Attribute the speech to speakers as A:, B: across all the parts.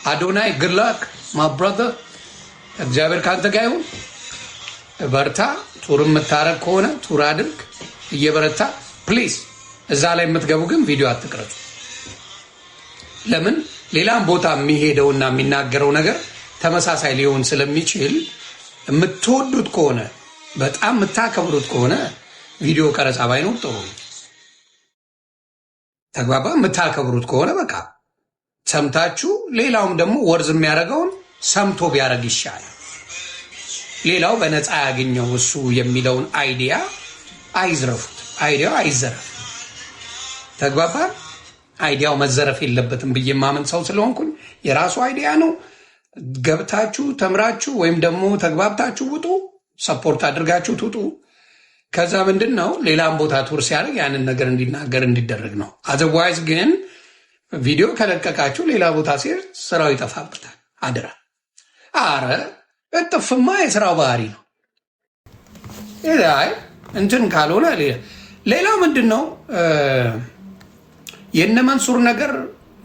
A: አዶናይ good luck my brother እግዚአብሔር ካንተ ጋር ይሁን በርታ ቱር የምታረግ ከሆነ ቱር አድርግ እየበረታ ፕሊዝ እዛ ላይ የምትገቡ ግን ቪዲዮ አትቅረጹ ለምን ሌላም ቦታ የሚሄደውና የሚናገረው ነገር ተመሳሳይ ሊሆን ስለሚችል የምትወዱት ከሆነ በጣም የምታከብሩት ከሆነ ቪዲዮ ቀረጻ ባይኖር ጥሩ ተግባባ የምታከብሩት ከሆነ በቃ ሰምታችሁ ሌላውም ደግሞ ወርዝ የሚያደርገውን ሰምቶ ቢያደርግ ይሻላል ሌላው በነፃ ያገኘው እሱ የሚለውን አይዲያ አይዝረፉት አይዲያው አይዘረፍ ተግባባ አይዲያው መዘረፍ የለበትም ብዬ ማመን ሰው ስለሆንኩኝ የራሱ አይዲያ ነው ገብታችሁ ተምራችሁ ወይም ደግሞ ተግባብታችሁ ውጡ ሰፖርት አድርጋችሁ ትውጡ ከዛ ምንድነው ሌላም ቦታ ቱር ሲያደርግ ያንን ነገር እንዲናገር እንዲደረግ ነው አዘርዋይዝ ግን ቪዲዮ ከለቀቃችሁ ሌላ ቦታ ሲሄድ ስራው ይጠፋበታል አድራ አረ እጥፍማ የስራው ባህሪ ነው ይሄ እንትን ካልሆነ ሌላው ምንድነው የነ መንሱር ነገር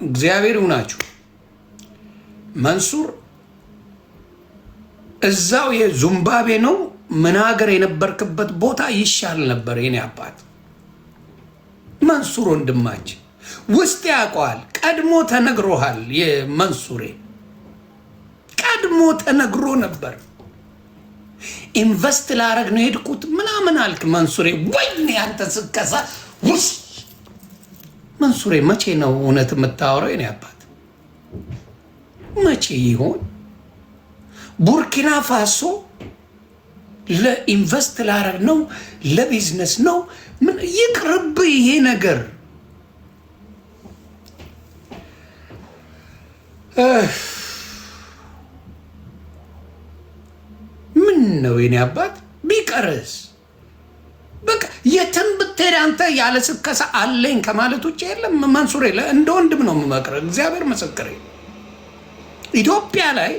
A: እግዚአብሔር ይሁናችሁ መንሱር እዛው የዙምባቤ ነው ምን ሀገር የነበርክበት ቦታ ይሻል ነበር የኔ አባት መንሱር ወንድማችን ውስጥ ያውቀዋል ቀድሞ ተነግሮሃል የመንሱሬ ቀድሞ ተነግሮ ነበር ኢንቨስት ላረግ ነው ሄድኩት ምናምን አልክ መንሱሬ ወይኔ አንተ ስከሳ ውስ መንሱሬ መቼ ነው እውነት የምታወራው የኔ አባት መቼ ይሆን ቡርኪና ፋሶ ለኢንቨስት ላረግ ነው ለቢዝነስ ነው ምን ይቅርብ ይሄ ነገር ምን ነው የኔ አባት ቢቀርስ በቃ የትም ብትሄድ አንተ ያለ ስከሳ አለኝ ከማለት ውጭ የለም መንሱሬ እንደ ወንድም ነው የምመክረው እግዚአብሔር ምስክሬ ኢትዮጵያ ላይ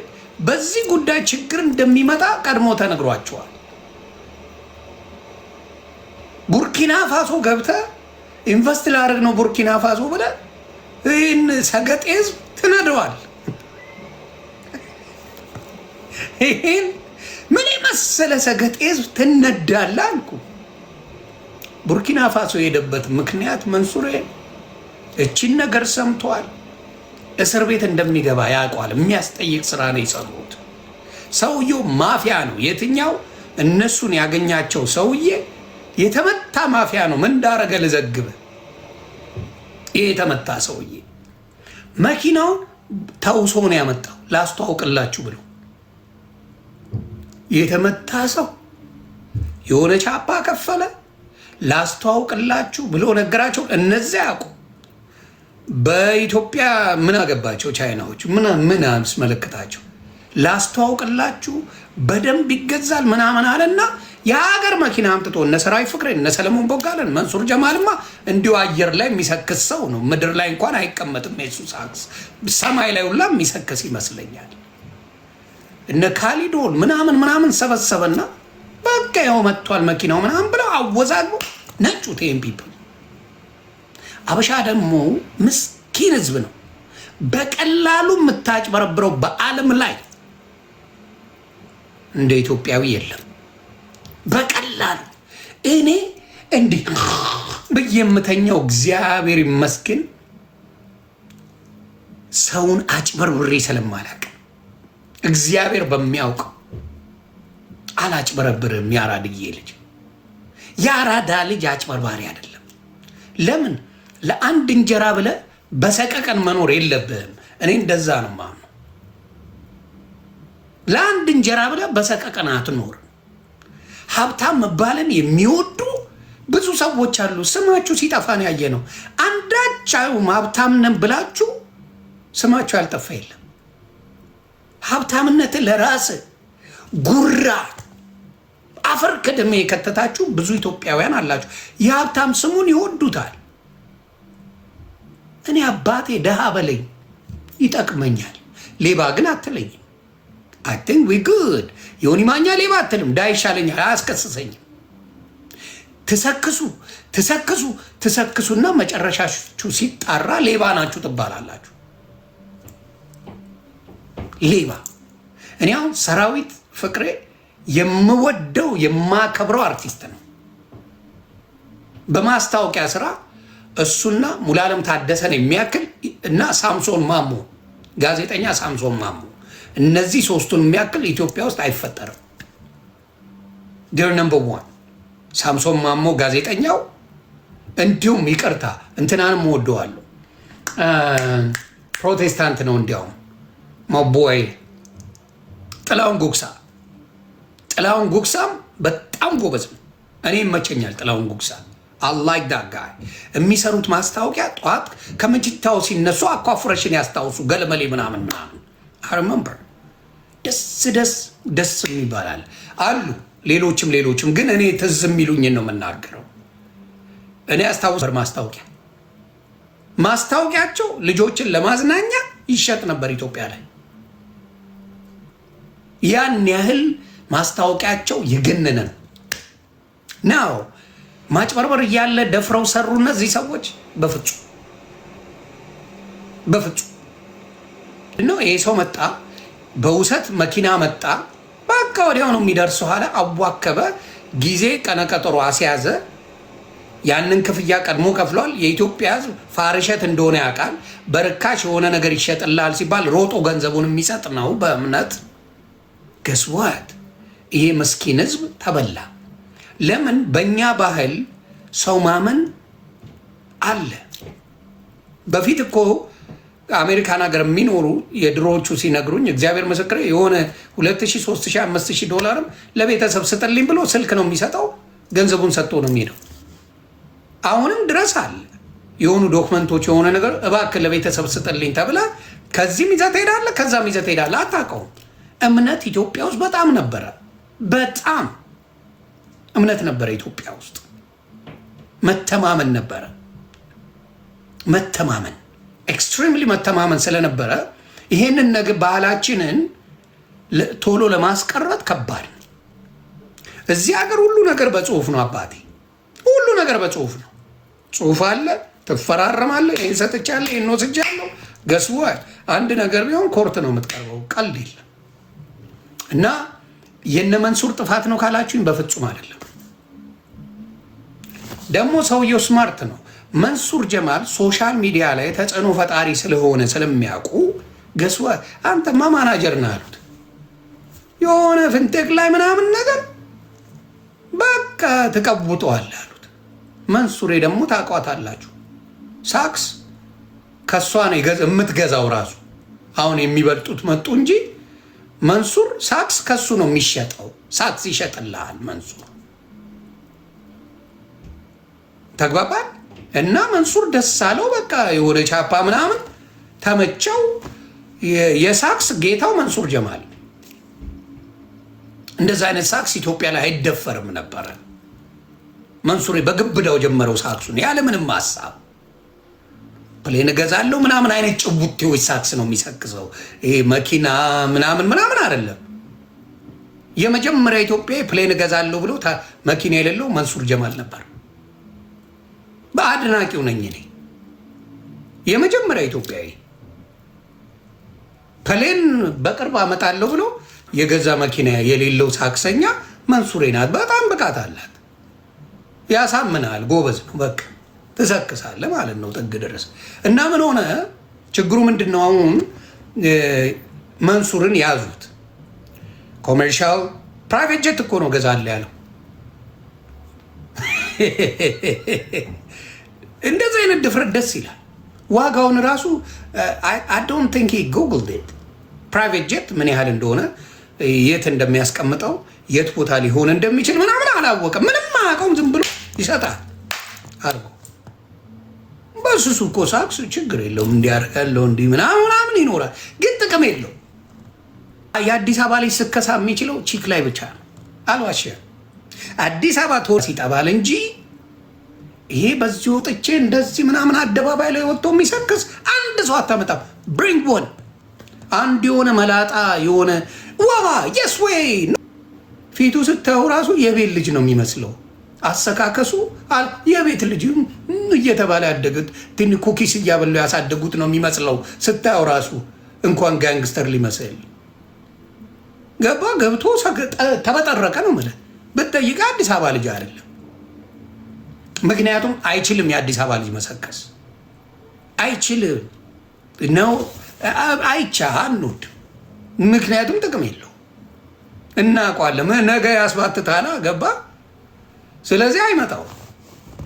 A: በዚህ ጉዳይ ችግር እንደሚመጣ ቀድሞ ተነግሯቸዋል ቡርኪና ፋሶ ገብተ ኢንቨስት ላደርግ ነው ቡርኪና ፋሶ ብለህ ይህን ሰገጤ ህዝብ ትነደዋል ይህን ምን የመሰለ ሰገጤ ህዝብ ትነዳለህ አልኩ ቡርኪና ፋሶ የሄደበት ምክንያት መንሱሬ እቺን ነገር ሰምቷል እስር ቤት እንደሚገባ ያውቃል የሚያስጠይቅ ስራ ነው የሰሩት ሰውየው ማፊያ ነው የትኛው እነሱን ያገኛቸው ሰውዬ የተመታ ማፊያ ነው ምን እንዳረገ ልዘግብ ይሄ የተመታ ሰውዬ መኪናው ተውሶ ነው ያመጣው ላስተዋውቅላችሁ ብሎ የተመታ ሰው የሆነ ቻፓ ከፈለ ላስተዋውቅላችሁ ብሎ ነገራቸው እነዚያ ያውቁ በኢትዮጵያ ምን አገባቸው ቻይናዎች ምን አስመለከታቸው ላስተዋውቅላችሁ በደንብ ይገዛል ምናምን አለና የሀገር መኪና አምጥቶ እነ ሰራዊት ፍቅሬ እነ ሰለሞን ቦጋለን መንሱር ጀማልማ እንዲሁ አየር ላይ የሚሰክስ ሰው ነው ምድር ላይ እንኳን አይቀመጥም ኢየሱስ አክስ ሰማይ ላይ ሁላ የሚሰክስ ይመስለኛል እነ ካሊዶን ምናምን ሰበሰበና በቃ ያው መጥቷል መኪናው ምናምን ብለው አወዛግቦ ነጩ ቴምፒፕ አበሻ ደግሞ ምስኪን ህዝብ ነው በቀላሉ የምታጭበረብረው በዓለም ላይ እንደ ኢትዮጵያዊ የለም በቀላሉ እኔ እንዲህ በየምተኛው እግዚአብሔር ይመስገን ሰውን አጭበርብሬ ስለማላውቅ እግዚአብሔር በሚያውቀው አላጭበረብርም ያራድዬ ልጅ ያራዳ ልጅ አጭበርባሪ አይደለም ለምን ለአንድ እንጀራ ብለ በሰቀቀን መኖር የለብህም እኔ እንደዛ ነው ማምነው ለአንድ እንጀራ ብለ በሰቀቀን አትኖር ሀብታም መባልን የሚወዱ ብዙ ሰዎች አሉ ስማችሁ ሲጠፋን ያየ ነው አንዳቸው ሀብታም ነን ብላችሁ ስማችሁ ያልጠፋ የለም ሀብታምነት ለራስ ጉራ አፈር ከደሜ ከተታችሁ ብዙ ኢትዮጵያውያን አላችሁ የሀብታም ስሙን ይወዱታል እኔ አባቴ ደሃ በለኝ ይጠቅመኛል ሌባ ግን አትለኝም I think we good ዮኒ ማኛ ሌባ አትልም ዳ ይሻለኛል አያስከስሰኝም ትሰክሱና መጨረሻችሁ ሲጣራ ሌባ ናችሁ ትባላላችሁ ሌባ። እኔ አሁን ሰራዊት ፍቅሬ የምወደው የማከብረው አርቲስት ነው። በማስታወቂያ ስራ እሱና ሙሉዓለም ታደሰን የሚያክል እና ሳምሶን ማሞ ጋዜጠኛ ሳምሶን ማሞ እነዚህ ሶስቱን የሚያክል ኢትዮጵያ ውስጥ አይፈጠርም። ዴር ነምበር ዋን ሳምሶን ማሞ ጋዜጠኛው፣ እንዲሁም ይቅርታ እንትናንም ወደዋለሁ ፕሮቴስታንት ነው እንዲያውም ማቦይ ጥላሁን ጉግሳ። ጥላሁን ጉግሳም በጣም ጎበዝ ነው። እኔ ይመቸኛል ጥላሁን ጉግሳ። አላይክ ዳት ጋይ። የሚሰሩት ማስታወቂያ ጠዋት ከምችታው ሲነሱ አኳፍረሽን ያስታውሱ ገለመሌ ምናምን አርመምበር ደስ ይባላል አሉ። ሌሎችም ግን እኔ ትዝ የሚሉኝን ነው የምናገረው። እኔ አስታውስ ማስታወቂያቸው ልጆችን ለማዝናኛ ይሸጥ ነበር ኢትዮጵያ ላይ። ያን ያህል ማስታወቂያቸው የገነነ ነው። ማጭበርበር እያለ ደፍረው ሰሩ እነዚህ ሰዎች። በፍጹም ነው። ይሄ ሰው መጣ፣ በውሰት መኪና መጣ፣ በቃ ወዲያው ነው የሚደርሰው አለ። አዋከበ፣ ጊዜ ቀነቀጠሮ አስያዘ። ያንን ክፍያ ቀድሞ ከፍሏል። የኢትዮጵያ ሕዝብ ፋርሸት እንደሆነ ያውቃል። በርካሽ የሆነ ነገር ይሸጥልሃል ሲባል ሮጦ ገንዘቡን የሚሰጥ ነው በእምነት። ገስዋት ይሄ ምስኪን ሕዝብ ተበላ። ለምን? በእኛ ባህል ሰው ማመን አለ። በፊት እኮ አሜሪካን ሀገር የሚኖሩ የድሮዎቹ ሲነግሩኝ እግዚአብሔር ምስክር የሆነ 2000፣ 3000፣ 5000 ዶላርም ለቤተሰብ ስጥልኝ ብሎ ስልክ ነው የሚሰጠው። ገንዘቡን ሰጥቶ ነው የሚሄደው። አሁንም ድረስ አለ። የሆኑ ዶክመንቶች የሆነ ነገር እባክህ ለቤተሰብ ስጥልኝ ተብላ ከዚህም ይዘህ ትሄዳለህ፣ ከዛም ይዘህ ትሄዳለህ። አታውቀውም። እምነት ኢትዮጵያ ውስጥ በጣም ነበረ። በጣም እምነት ነበረ ኢትዮጵያ ውስጥ። መተማመን ነበረ። መተማመን ኤክስትሪምሊ መተማመን ስለነበረ ይሄንን ነገር ባህላችንን ቶሎ ለማስቀረት ከባድ ነው። እዚህ ሀገር ሁሉ ነገር በጽሁፍ ነው አባቴ፣ ሁሉ ነገር በጽሁፍ ነው። ጽሁፍ አለ፣ ትፈራረማለህ። ይህን ሰጥቻለሁ፣ ይህን ወስጃለሁ። ገስዋ አንድ ነገር ቢሆን ኮርት ነው የምትቀርበው። ቀልድ የለም። እና የነ መንሱር ጥፋት ነው ካላችሁኝ በፍጹም አይደለም። ደግሞ ሰውየው ስማርት ነው። መንሱር ጀማል ሶሻል ሚዲያ ላይ ተጽዕኖ ፈጣሪ ስለሆነ ስለሚያውቁ ገስዋ አንተማ ማናጀር ነህ አሉት። የሆነ ፍንቴክ ላይ ምናምን ነገር በቃ ትቀውጠዋለህ አሉት። መንሱሬ ደግሞ ታውቋታላችሁ። ሳክስ ከእሷ ነው የምትገዛው ራሱ። አሁን የሚበልጡት መጡ እንጂ መንሱር ሳክስ ከሱ ነው የሚሸጠው። ሳክስ ይሸጥልሃል መንሱር። ተግባባል። እና መንሱር ደስ አለው። በቃ የሆነ ቻፓ ምናምን ተመቸው። የሳክስ ጌታው መንሱር ጀማል። እንደዛ አይነት ሳክስ ኢትዮጵያ ላይ አይደፈርም ነበረ። መንሱሬ በግብዳው ጀመረው ሳክሱን ያለምንም ሀሳብ። ፕሌን እገዛለሁ ምናምን አይነት ጭቡቴዎች ሳክስ ነው የሚሰክሰው። ይሄ መኪና ምናምን አይደለም። የመጀመሪያ ኢትዮጵያ ፕሌን እገዛለሁ ብሎ መኪና የሌለው መንሱር ጀማል ነበር። በአድናቂው ነኝ እኔ። የመጀመሪያ ኢትዮጵያዊ ፕሌን በቅርብ አመጣለሁ ብሎ የገዛ መኪና የሌለው ሳክሰኛ መንሱሬ ናት። በጣም ብቃት አላት። ያሳምናል። ጎበዝ ነው። በቃ ትሰክሳለህ ማለት ነው ጥግ ድረስ። እና ምን ሆነ ችግሩ ምንድን ነው? አሁን መንሱርን ያዙት። ኮሜርሻል ፕራይቬት ጀት እኮ ነው ገዛለሁ ያለው። እንደዚህ አይነት ድፍረት ደስ ይላል። ዋጋውን ራሱ I don't think he googled it። ፕራይቬት ጀት ምን ያህል እንደሆነ የት እንደሚያስቀምጠው የት ቦታ ሊሆን እንደሚችል ምናምን አላወቀም። ምንም አያውቀውም። ዝም ብሎ ይሰጣል አድርጎ። በሱሱ እኮ ሳክስ ችግር የለውም እንዲያደርጋለሁ እንዲህ ምናምን ይኖራል፣ ግን ጥቅም የለው። የአዲስ አበባ ላይ ስከሳ የሚችለው ቺክ ላይ ብቻ ነው። አልዋሽም። አዲስ አበባ ቶር ሲጠባል እንጂ ይሄ በዚህ ወጥቼ እንደዚህ ምናምን አደባባይ ላይ ወጥቶ የሚሰክስ አንድ ሰው አታመጣም። ብሪንግ ወን አንድ የሆነ መላጣ የሆነ ዋባ የስ ወይ ፊቱ ስታየው ራሱ የቤት ልጅ ነው የሚመስለው። አሰካከሱ የቤት ልጅ እየተባለ ያደጉት ኩኪስ እያበሉ ያሳደጉት ነው የሚመስለው ስታየው ራሱ እንኳን ጋንግስተር ሊመስል ገባ ገብቶ ተበጠረቀ ነው ማለት ብትጠይቅ አዲስ አበባ ልጅ አይደለም። ምክንያቱም አይችልም። የአዲስ አበባ ልጅ መሰከስ አይችልም ነው። አይቻ አንድ ምክንያቱም ጥቅም የለው እናውቀዋለን። ነገ ያስባትታላ ገባ። ስለዚህ አይመጣው።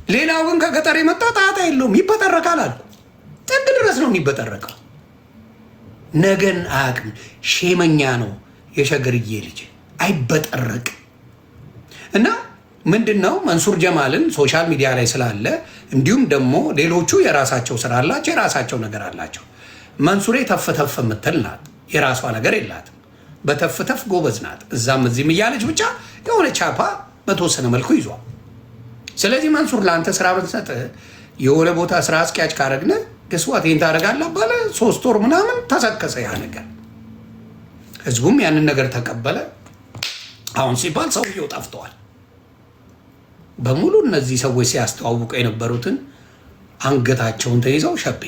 A: ሌላው ግን ከገጠር የመጣ ጣጣ የለውም ይበጠረቃል አልኩ። ጥግ ድረስ ነው የሚበጠረቀው። ነገን አያውቅም። ሼመኛ ነው የሸገርዬ ልጅ አይበጠረቅ እና ምንድን ነው መንሱር ጀማልን ሶሻል ሚዲያ ላይ ስላለ እንዲሁም ደግሞ ሌሎቹ የራሳቸው ስራ አላቸው፣ የራሳቸው ነገር አላቸው። መንሱሬ ተፍተፍ የምትል ናት፣ የራሷ ነገር የላትም። በተፍተፍ ጎበዝ ናት። እዛም እዚህም እያለች ብቻ የሆነ ቻፓ በተወሰነ መልኩ ይዟል። ስለዚህ መንሱር ለአንተ ስራ ብንሰጥ የሆነ ቦታ ስራ አስኪያጅ ካረግነ ገስዋት ይህን ታደርጋለህ ባለ 3 ወር ምናምን ተሰከሰ ያ ነገር። ህዝቡም ያንን ነገር ተቀበለ። አሁን ሲባል ሰውየው ጠፍተዋል በሙሉ። እነዚህ ሰዎች ሲያስተዋውቁ የነበሩትን አንገታቸውን ተይዘው ሸቤ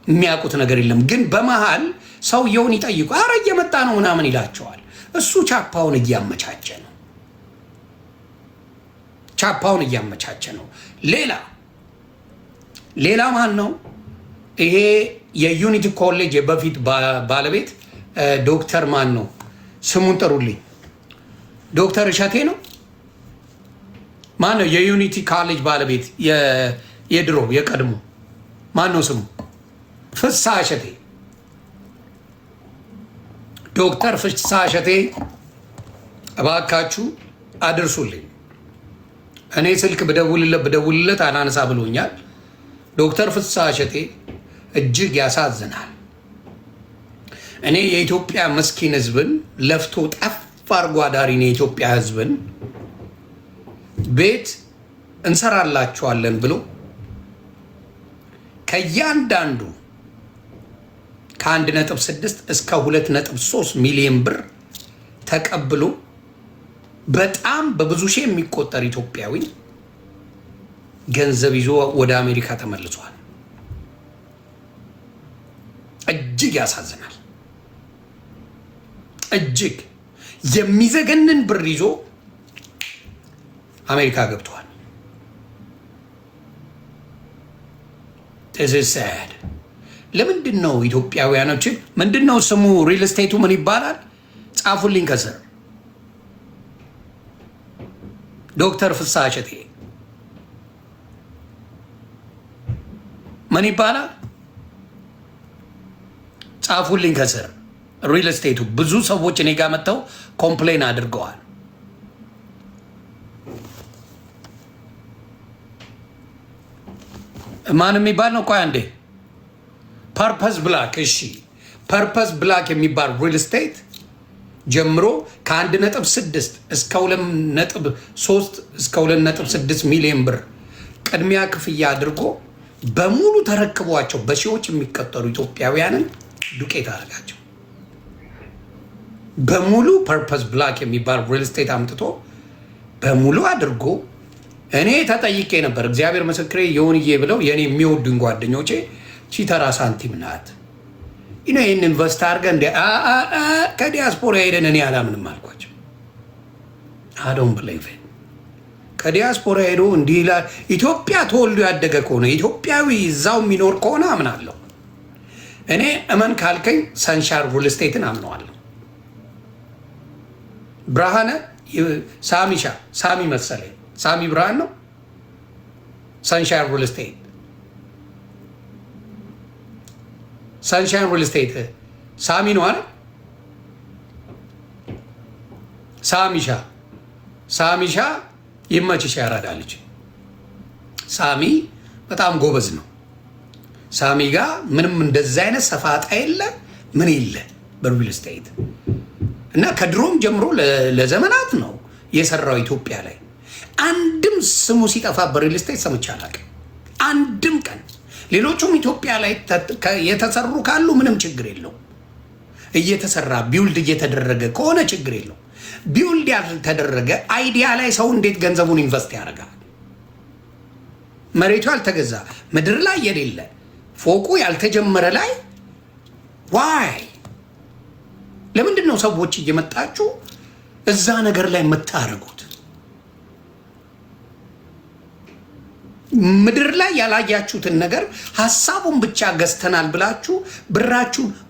A: የሚያውቁት ነገር የለም። ግን በመሃል ሰውየውን ይጠይቁ፣ አረ እየመጣ ነው ምናምን ይላቸዋል። እሱ ቻፓውን እያመቻቸ ነው፣ ቻፓውን እያመቻቸ ነው። ሌላ ማን ነው? ይሄ የዩኒቲ ኮሌጅ በፊት ባለቤት ዶክተር ማን ነው? ስሙን ጥሩልኝ። ዶክተር እሸቴ ነው። ማን ነው የዩኒቲ ኮሌጅ ባለቤት? የድሮ የቀድሞ ማን ነው ስሙ? ፍስሐ እሸቴ። ዶክተር ፍስሐ እሸቴ እባካችሁ አድርሱልኝ። እኔ ስልክ ብደውልለት አናነሳ ብሎኛል። ዶክተር ፍስሐ እሸቴ እጅግ ያሳዝናል። እኔ የኢትዮጵያ ምስኪን ህዝብን ለፍቶ ጠፍ አርጎ አዳሪን የኢትዮጵያ ህዝብን ቤት እንሰራላቸዋለን ብሎ ከእያንዳንዱ ከ1.6 እስከ 2.3 ሚሊዮን ብር ተቀብሎ በጣም በብዙ ሺህ የሚቆጠር ኢትዮጵያዊ ገንዘብ ይዞ ወደ አሜሪካ ተመልሷል። እጅግ ያሳዝናል። እጅግ የሚዘገንን ብር ይዞ አሜሪካ ገብቷል። ተዘሳድ ለምንድን ነው ኢትዮጵያውያኖችን ምንድን ነው ስሙ? ሪል ስቴቱ ምን ይባላል? ጻፉልኝ ከስር። ዶክተር ፍስሐ እሸቴ ምን ይባላል? ጻፉልኝ ከስር። ሪል ስቴቱ ብዙ ሰዎች እኔ ጋር መጥተው ኮምፕሌን አድርገዋል። ማን የሚባል ነው? ቆይ አንዴ። ፐርፐስ ብላክ። እሺ፣ ፐርፐስ ብላክ የሚባል ሪል ስቴት ጀምሮ ከ1.6 እስከ 2.3 እስከ 2.6 ሚሊዮን ብር ቅድሚያ ክፍያ አድርጎ በሙሉ ተረክቧቸው በሺዎች የሚቀጠሩ ኢትዮጵያውያንን ዱቄት አደረጋቸው። በሙሉ ፐርፐስ ብላክ የሚባል ሪል ስቴት አምጥቶ በሙሉ አድርጎ እኔ ተጠይቄ ነበር። እግዚአብሔር ምስክሬ የሆንዬ ብለው የኔ የሚወዱኝ ጓደኞቼ ቺተራ ሳንቲም ናት ይህን ኢንቨስት አድርገህ እንደ ከዲያስፖራ ሄደን እኔ አላምንም አልኳቸው። አዶን ብሌቭ ከዲያስፖራ ሄዶ እንዲህ ይላል። ኢትዮጵያ ተወልዶ ያደገ ከሆነ ኢትዮጵያዊ እዛው የሚኖር ከሆነ አምናለሁ። እኔ እመን ካልከኝ ሰንሻር ሪል ስቴትን አምነዋለሁ። ብርሃነ ሳሚ መሰለኝ ሳሚ ብርሃን ነው። ሰንሻይን ሪል ስቴት ሳሚ ነው አለ። ሳሚሻ ይመችሽ ያራዳለች። ሳሚ በጣም ጎበዝ ነው። ሳሚ ጋር ምንም እንደዛ አይነት ሰፋጣ የለ ምን የለ በሪል ስቴት እና ከድሮም ጀምሮ ለዘመናት ነው የሰራው ኢትዮጵያ ላይ። አንድም ስሙ ሲጠፋ በሪል ስቴት ሰምቼ አላውቅም አንድም ቀን። ሌሎቹም ኢትዮጵያ ላይ የተሰሩ ካሉ ምንም ችግር የለው። እየተሰራ ቢውልድ እየተደረገ ከሆነ ችግር የለው። ቢውልድ ያልተደረገ አይዲያ ላይ ሰው እንዴት ገንዘቡን ኢንቨስት ያደርጋል? መሬቱ ያልተገዛ ምድር ላይ የሌለ ፎቁ ያልተጀመረ ላይ ለምንድን ነው ሰዎች እየመጣችሁ እዛ ነገር ላይ የምታረጉት? ምድር ላይ ያላያችሁትን ነገር ሐሳቡን ብቻ ገዝተናል ብላችሁ ብራችሁን